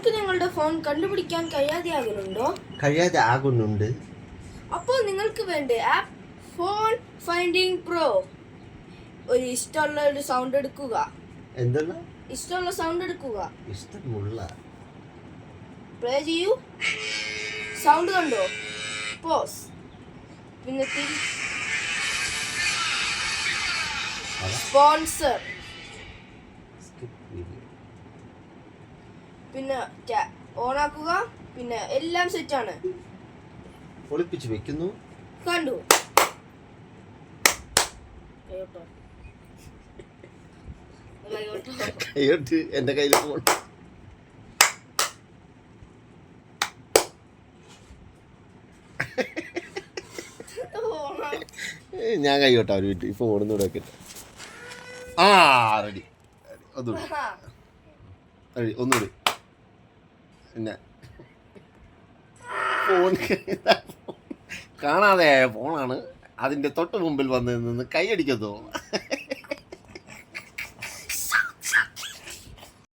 നിങ്ങൾക്ക് നിങ്ങളുടെ ഫോൺ കണ്ടുപിടിക്കാൻ കഴിയാതെ ആകുന്നുണ്ട്. അപ്പോൾ നിങ്ങൾക്ക് വേണ്ട ആപ്പ് ഫോൺ ഫൈൻഡിങ് പ്രോ. ഒരു ഇഷ്ടമുള്ള സൗണ്ട് എടുക്കുക. എന്താണ് ഇഷ്ടമുള്ള സൗണ്ട് എടുക്കുക. ഇഷ്ടമുള്ള പ്ലേ ചെയ്യൂ. സൗണ്ട് കണ്ടോ? പോസ്. പിന്നെ സ്പോൺസർ. പിന്നെ ഓണാക്കുക. പിന്നെ എല്ലാം സെറ്റാണ്. ഒളിപ്പിച്ച് വെക്കുന്നു. കണ്ടു. കൈയോട്ട് എന്റെ കയ്യിൽ ഫോൺ. ഞാൻ കൈയോട്ടാ ഒരു വീട്ടിൽ ഫോൺ ഒന്നുകൂടെ വെക്കട്ടെ. ആ റെഡി. ഒന്നുകൂടി പിന്നെ ഫോൺ കാണാതെ ഫോണാണ് അതിന്റെ തൊട്ട് മുമ്പിൽ വന്ന് നിന്ന് കൈയടിക്കുന്നു.